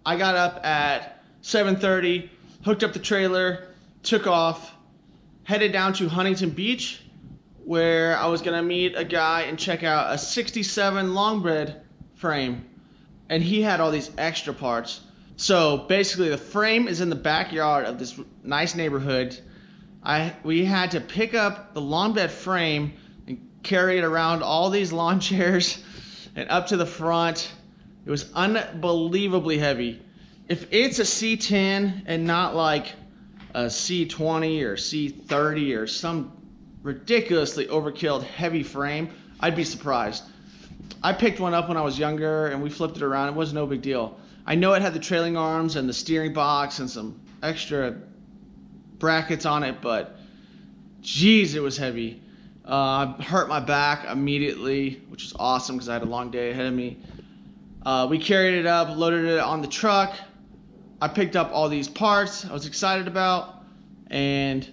I got up at 7:30, hooked up the trailer, took off, headed down to Huntington Beach, where I was gonna meet a guy and check out a 67 longbed frame. And he had all these extra parts. So basically the frame is in the backyard of this nice neighborhood. We had to pick up the longbed frame and carry it around all these lawn chairs and up to the front. It was unbelievably heavy. If it's a C10 and not like a C20 or C30 or some ridiculously overkilled heavy frame, I'd be surprised. I picked one up when I was younger and we flipped it around. It was no big deal. I know it had the trailing arms and the steering box and some extra brackets on it, but geez, it was heavy. I hurt my back immediately, which is awesome because I had a long day ahead of me. We carried it up, loaded it on the truck. I picked up all these parts I was excited about, and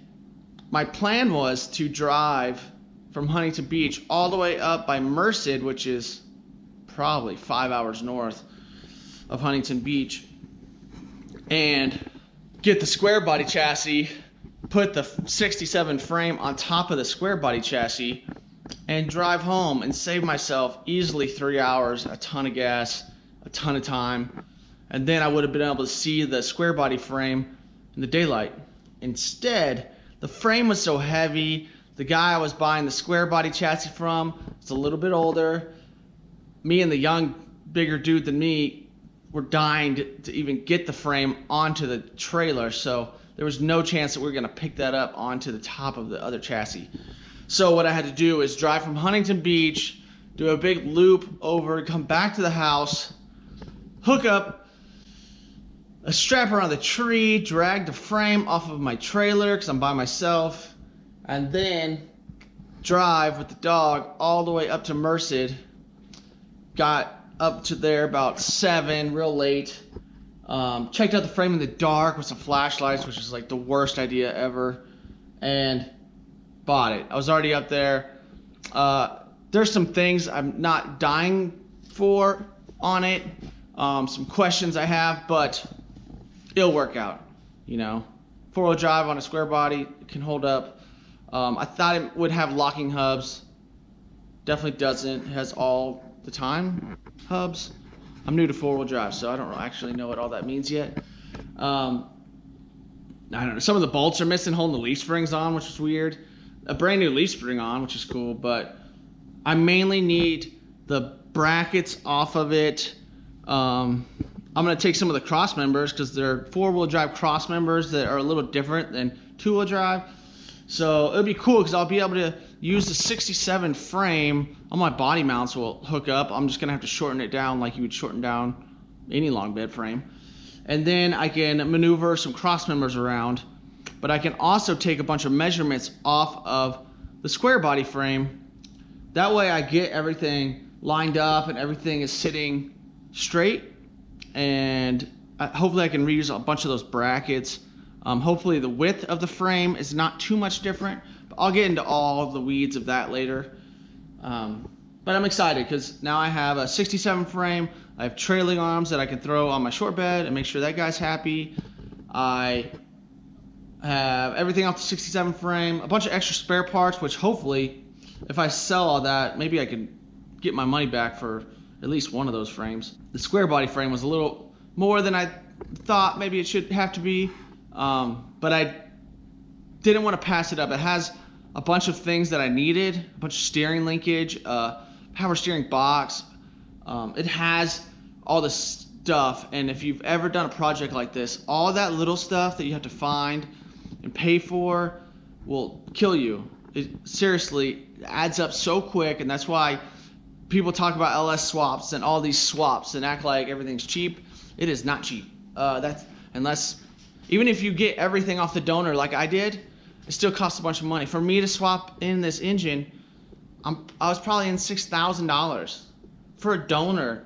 my plan was to drive from Huntington Beach all the way up by Merced, which is probably 5 hours north of Huntington Beach, and get the square body chassis, put the 67 frame on top of the square body chassis, and drive home and save myself easily 3 hours, a ton of gas, a ton of time, and then I would have been able to see the square body frame in the daylight. Instead, the frame was so heavy. The guy I was buying the square body chassis from was a little bit older. Me and the young, bigger dude than me were dying to even get the frame onto the trailer, so there was no chance that we were going to pick that up onto the top of the other chassis. So what I had to do is drive from Huntington Beach, do a big loop over, come back to the house, hook up a strap around the tree, drag the frame off of my trailer because I'm by myself, and then drive with the dog all the way up to Merced. Got up to there about 7, real late. Checked out the frame in the dark with some flashlights, which is like the worst idea ever, and bought it. I was already up there. There's some things I'm not dying for on it, some questions I have, but it'll work out, you know. 4-wheel drive on a square body, it can hold up. I thought it would have locking hubs. Definitely doesn't. It has all the time hubs. I'm new to 4-wheel drive, so I don't actually know what all that means yet. I don't know. Some of the bolts are missing, holding the leaf springs on, which is weird. A brand new leaf spring on, which is cool, but I mainly need the brackets off of it. I'm going to take some of the cross members because they're 4-wheel drive cross members that are a little different than 2-wheel drive. So it'll be cool because I'll be able to use the 67 frame. All my body mounts will hook up. I'm just going to have to shorten it down like you would shorten down any long bed frame. And then I can maneuver some cross members around. But I can also take a bunch of measurements off of the square body frame. That way I get everything lined up and everything is sitting straight. And hopefully I can reuse a bunch of those brackets. Hopefully the width of the frame is not too much different, but I'll get into all the weeds of that later. But I'm excited because now I have a 67 frame. I have trailing arms that I can throw on my short bed and make sure that guy's happy. I have everything off the 67 frame, a bunch of extra spare parts, which hopefully if I sell all that, maybe I can get my money back for at least one of those frames. The square body frame was a little more than I thought maybe it should have to be. But I didn't want to pass it up. It has a bunch of things that I needed, a bunch of steering linkage, power steering box. It has all the stuff, and if you've ever done a project like this, all that little stuff that you have to find and pay for will kill you. It seriously adds up so quick, and that's why people talk about LS swaps and all these swaps and act like everything's cheap. It is not cheap. Even if you get everything off the donor like I did, it still costs a bunch of money. For me to swap in this engine, I was probably in $6,000 for a donor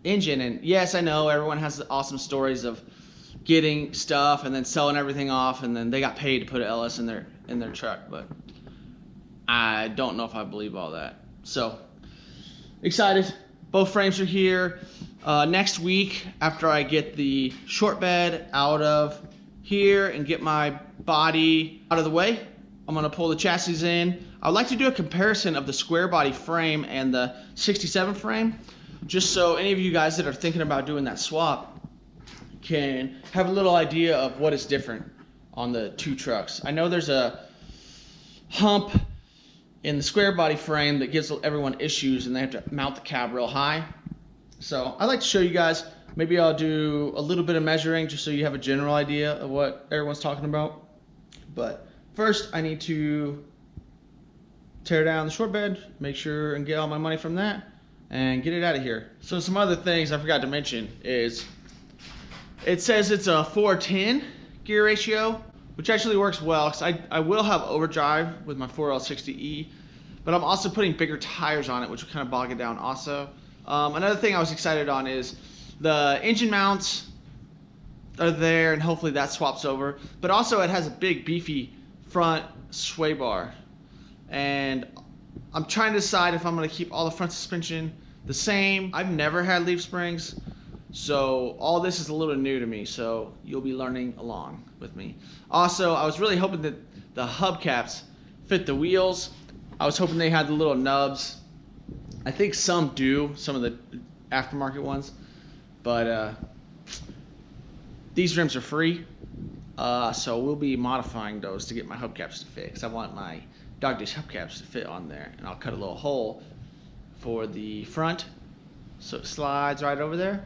engine. And yes, I know everyone has the awesome stories of getting stuff and then selling everything off, and then they got paid to put an LS in their truck. But I don't know if I believe all that. So excited. Both frames are here. Next week, after I get the short bed out of here and get my body out of the way, I'm gonna pull the chassis in. I would like to do a comparison of the square body frame and the 67 frame, just so any of you guys that are thinking about doing that swap can have a little idea of what is different on the two trucks. I know there's a hump in the square body frame that gives everyone issues and they have to mount the cab real high. So I'd like to show you guys. Maybe I'll do a little bit of measuring just so you have a general idea of what everyone's talking about. But first I need to tear down the short bed, make sure and get all my money from that and get it out of here. So some other things I forgot to mention is it says it's a 4:10 gear ratio, which actually works well because I will have overdrive with my 4L60E, but I'm also putting bigger tires on it, which will kind of bog it down also. Another thing I was excited on is the engine mounts are there, and hopefully that swaps over, but also it has a big beefy front sway bar, and I'm trying to decide if I'm going to keep all the front suspension the same. I've never had leaf springs, so all this is a little new to me, so you'll be learning along with me. Also, I was really hoping that the hubcaps fit the wheels. I was hoping they had the little nubs. I think some do, some of the aftermarket ones, but these rims are free, so we'll be modifying those to get my hubcaps to fit, because I want my dog dish hubcaps to fit on there, and I'll cut a little hole for the front so it slides right over there.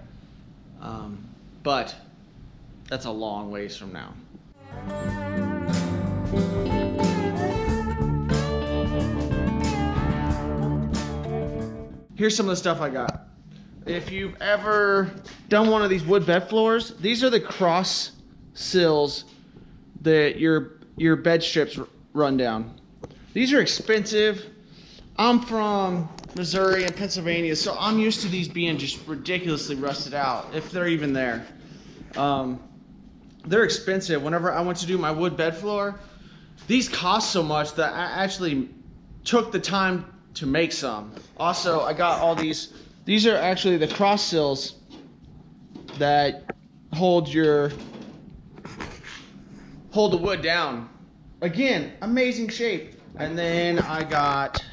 But that's a long ways from now. Here's some of the stuff I got. If you've ever done one of these wood bed floors, these are the cross sills that your bed strips run down. These are expensive. I'm from Missouri and Pennsylvania, so I'm used to these being just ridiculously rusted out, if they're even there. They're expensive. Whenever I went to do my wood bed floor, these cost so much that I actually took the time to make some. Also, I got all these. These are actually the cross sills that hold the wood down. Again, amazing shape. And then I got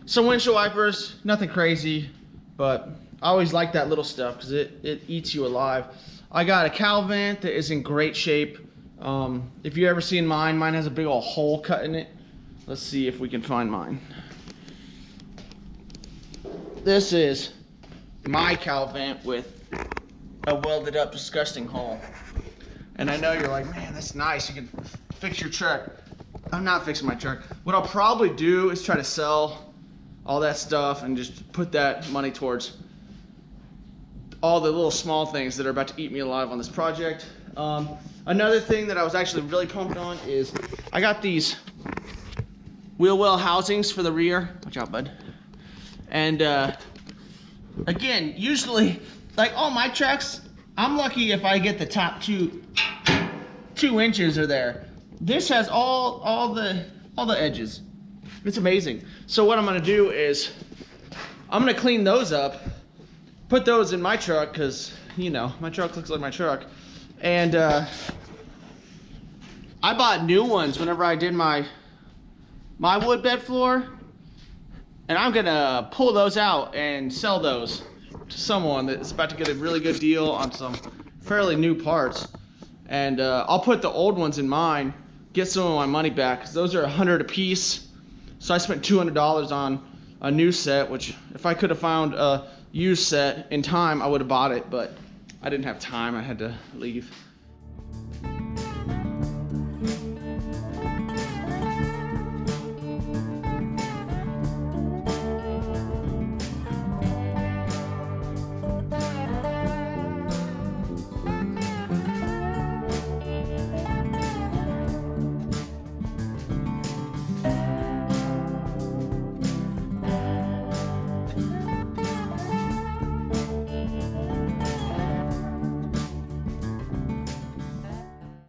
some windshield wipers, nothing crazy, but I always like that little stuff because it eats you alive. I got a cowl vent that is in great shape. If you ever seen mine has a big old hole cut in it. Let's see if we can find mine. This is my cowl vent with a welded up disgusting hole. And I know you're like, man, that's nice, you can fix your truck. I'm not fixing my truck. What I'll probably do is try to sell all that stuff and just put that money towards all the little small things that are about to eat me alive on this project. Another thing that I was actually really pumped on is I got these wheel well housings for the rear. Watch out, bud. And again, usually, like all my trucks, I'm lucky if I get the top two inches are there. This has all the edges. It's amazing. So what I'm gonna do is I'm gonna clean those up, put those in my truck, because you know my truck looks like my truck. And I bought new ones whenever I did my wood bed floor, and I'm gonna pull those out and sell those to someone that's about to get a really good deal on some fairly new parts. And I'll put the old ones in mine, get some of my money back, because those are $100 a piece. So I spent $200 on a new set, which if I could have found a used set in time, I would have bought it, but I didn't have time, I had to leave.